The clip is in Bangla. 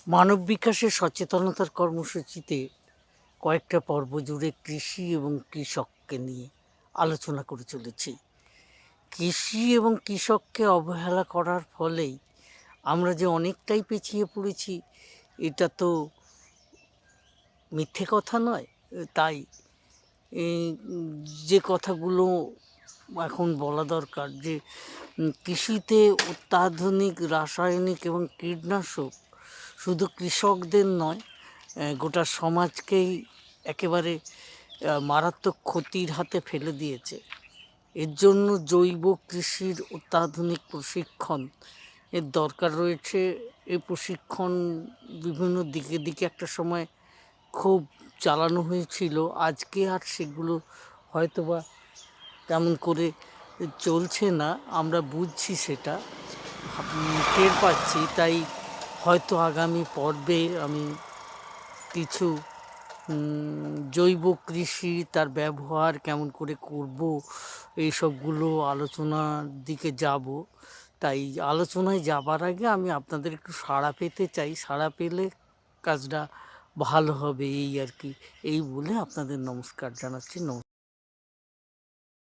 মানব বিকাশের সচেতনতার কর্মসূচিতে কয়েকটা পর্ব জুড়ে কৃষি এবং কৃষককে নিয়ে আলোচনা করে চলেছি। কৃষি এবং কৃষককে অবহেলা করার ফলেই আমরা যে অনেকটাই পিছিয়ে পড়েছি, এটা তো মিথ্যে কথা নয়। তাই এই যে কথাগুলো এখন বলা দরকার, যে কৃষিতে অত্যাধুনিক রাসায়নিক এবং কীটনাশক শুধু কৃষকদের নয়, গোটা সমাজকেই একেবারে মারাত্মক ক্ষতির হাতে ফেলে দিয়েছে। এর জন্য জৈব কৃষির অত্যাধুনিক প্রশিক্ষণ এর দরকার রয়েছে। এই প্রশিক্ষণ বিভিন্ন দিকে দিকে একটা সময় খুব চালানো হয়েছিল, আজকে আর সেগুলো হয়তোবা তেমন করে চলছে না। আমরা বুঝছি, সেটা টের পাচ্ছি। তাই হয়তো আগামী পর্বে আমি কিছু জৈব কৃষি, তার ব্যবহার কেমন করে করব, এইসবগুলো আলোচনার দিকে যাব। তাই আলোচনায় যাবার আগে আমি আপনাদের একটু সাড়া পেতে চাই। সাড়া পেলে কাজটা ভালো হবে, এই আর কি। এই বলে আপনাদের নমস্কার জানাচ্ছি।